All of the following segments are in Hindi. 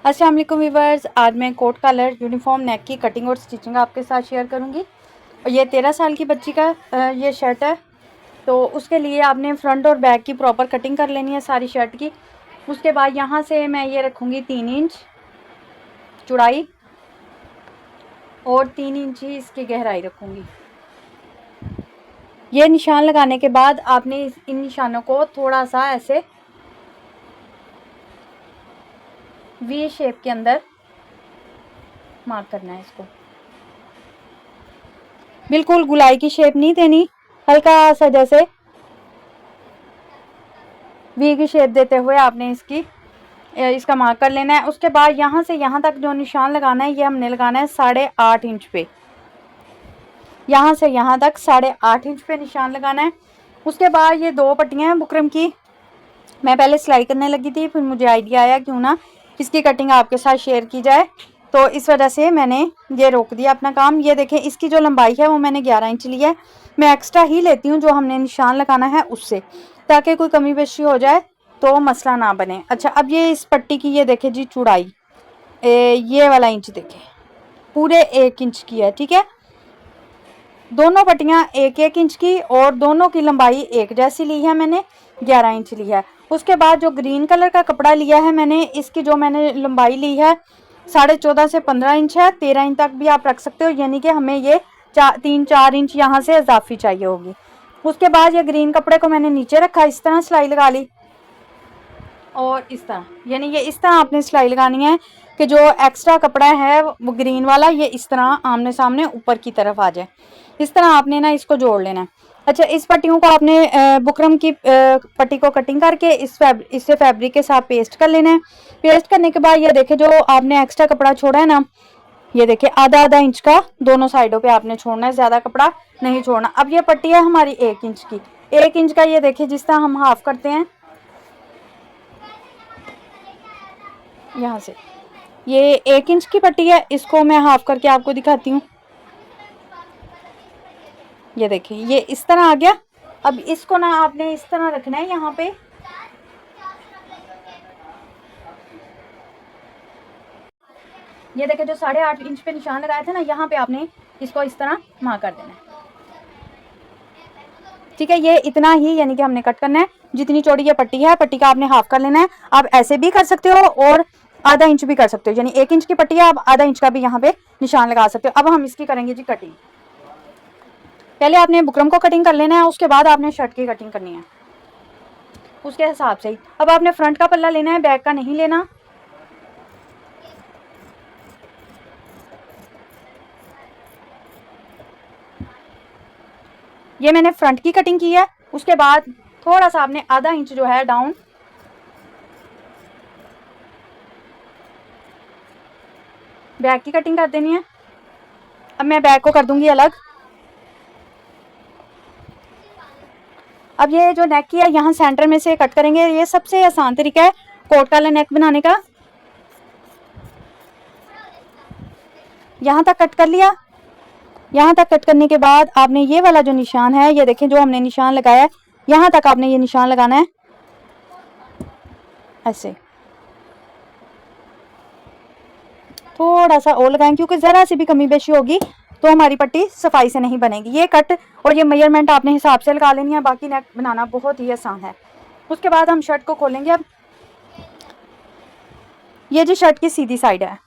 अस्सलाम वालेकुम व्यूअर्स, आज मैं कोट कलर यूनिफॉर्म नेक की कटिंग और स्टिचिंग आपके साथ शेयर करूंगी। और ये 13 साल की बच्ची का ये शर्ट है। तो उसके लिए आपने फ्रंट और बैक की प्रॉपर कटिंग कर लेनी है सारी शर्ट की। उसके बाद यहाँ से मैं ये रखूँगी 3 इंच चौड़ाई और 3 इंच ही इसकी गहराई रखूँगी। ये निशान लगाने के बाद आपने इन निशानों को थोड़ा सा ऐसे वी शेप के अंदर मार्क करना है। इसको बिल्कुल गुलाई की शेप नहीं देनी, हल्का सा जैसे वी की शेप देते हुए आपने इसका मार्क कर लेना है। उसके बाद यहाँ से यहाँ तक जो निशान लगाना है ये हमने लगाना है 8.5 इंच पे। यहाँ से यहाँ तक 8.5 इंच पे निशान लगाना है। उसके बाद ये 2 पट्टियाँ हैं बुकरम की, मैं पहले सिलाई करने लगी थी, फिर मुझे आइडिया आया क्यों ना इसकी कटिंग आपके साथ शेयर की जाए, तो इस वजह से मैंने ये रोक दिया अपना काम। ये देखें, इसकी जो लंबाई है वो मैंने 11 इंच ली है। मैं एक्स्ट्रा ही लेती हूँ जो हमने निशान लगाना है उससे, ताकि कोई कमी बेशी हो जाए तो मसला ना बने। अच्छा, अब ये इस पट्टी की ये देखें जी चौड़ाई, ये वाला इंच देखें, पूरे 1 इंच की है। ठीक है, दोनों पट्टियाँ 1-1 इंच की और दोनों की लंबाई एक जैसी ली है, मैंने 11 इंच ली है। उसके बाद जो ग्रीन कलर का कपड़ा लिया है मैंने, इसकी जो मैंने लंबाई ली है 14.5 से 15 इंच है। 13 इंच तक भी आप रख सकते हो, यानी कि हमें ये 3-4 इंच यहाँ से इजाफी चाहिए होगी। उसके बाद ये ग्रीन कपड़े को मैंने नीचे रखा, इस तरह सिलाई लगा ली और इस तरह, यानी ये इस तरह आपने सिलाई लगानी है कि जो एक्स्ट्रा कपड़ा है वो ग्रीन वाला ये इस तरह आमने सामने ऊपर की तरफ आ जाए। इस तरह आपने ना इसको जोड़ लेना है। अच्छा, इस पट्टियों को आपने बुकरम की पट्टी को कटिंग करके इससे फैब्रिक के साथ पेस्ट कर लेना है। पेस्ट करने के बाद ये देखें, जो आपने एक्स्ट्रा कपड़ा छोड़ा है ना, ये देखिए आधा इंच का दोनों साइडों पे आपने छोड़ना है, ज़्यादा कपड़ा नहीं छोड़ना। अब ये पट्टी है हमारी 1 इंच की, 1 इंच का ये देखिए जिस तरह हम हाफ करते हैं, यहाँ से ये 1 इंच की पट्टी है, इसको मैं हाफ करके आपको दिखाती हूँ। ये देखिए ये इस तरह आ गया। अब इसको ना आपने इस तरह रखना है, यहाँ पे ये देखिए जो 8.5 इंच पे निशान लगाया था ना, यहाँ पे आपने इसको इस तरह मार्क कर देना है। ठीक है, ये इतना ही यानी कि हमने कट करना है। जितनी चौड़ी ये पट्टी है, पट्टी का आपने हाफ कर लेना है। आप ऐसे भी कर सकते हो और आधा इंच भी कर सकते हो, यानी 1 इंच की पट्टी है, आप आधा इंच का भी यहाँ पे निशान लगा सकते हो। अब हम इसकी करेंगे जी कटिंग। पहले आपने बुकरम को कटिंग कर लेना है, उसके बाद आपने शर्ट की कटिंग करनी है उसके हिसाब से ही। अब आपने फ्रंट का पल्ला लेना है, बैक का नहीं लेना। ये मैंने फ्रंट की कटिंग की है। उसके बाद थोड़ा सा आपने आधा इंच जो है डाउन बैक की कटिंग कर देनी है। अब मैं बैक को कर दूंगी अलग। अब ये जो नेक की है यहाँ सेंटर में से कट करेंगे। ये सबसे आसान तरीका है कोट कॉलर नेक बनाने का। यहाँ तक कट कर लिया। यहाँ तक कट करने के बाद आपने ये वाला जो निशान है, ये देखें जो हमने निशान लगाया है, यहाँ तक आपने ये निशान लगाना है ऐसे। थोड़ा सा और लगाएं, क्योंकि ज़रा सी भी कमी बेशी होगी तो हमारी पट्टी सफाई से नहीं बनेगी। ये कट और ये मेजरमेंट आपने हिसाब से लगा लेनी है, बाकी नेक बनाना बहुत ही आसान है। उसके बाद हम शर्ट को खोलेंगे। अब ये जी शर्ट की सीधी साइड है।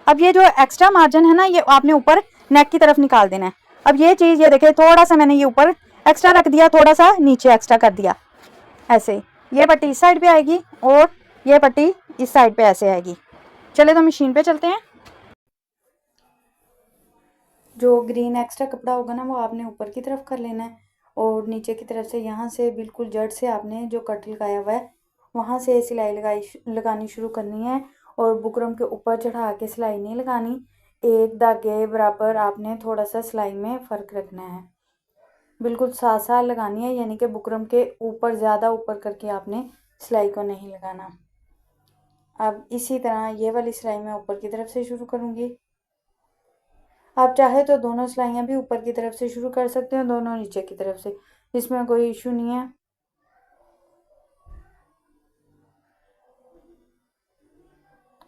अब ये जो एक्स्ट्रा मार्जिन है ना, ये आपने ऊपर नेक की तरफ निकाल देना है। अब ये चीज़ ये देखिए, थोड़ा सा मैंने ये ऊपर एक्स्ट्रा रख दिया, थोड़ा सा नीचे एक्स्ट्रा कर दिया ऐसे। ये पट्टी इस साइड पे आएगी और ये पट्टी इस साइड पे ऐसे आएगी। चले तो मशीन पे चलते हैं। जो ग्रीन एक्स्ट्रा कपड़ा होगा ना, वो आपने ऊपर की तरफ कर लेना है और नीचे की तरफ से यहाँ से बिल्कुल जड़ से आपने जो कट लगाया हुआ है वहाँ से सिलाई लगानी शुरू करनी है। और बुकरम के ऊपर चढ़ा के सिलाई नहीं लगानी, एक धागे बराबर आपने थोड़ा सा सिलाई में फ़र्क रखना है। बिल्कुल साथ साथ लगानी है, यानी कि बुकरम के ऊपर ज़्यादा ऊपर करके आपने सिलाई को नहीं लगाना। अब इसी तरह ये वाली सिलाई मैं ऊपर की तरफ से शुरू करूँगी। आप चाहे तो दोनों सिलाइयाँ भी ऊपर की तरफ से शुरू कर सकते हो, दोनों नीचे की तरफ से, इसमें कोई इशू नहीं है।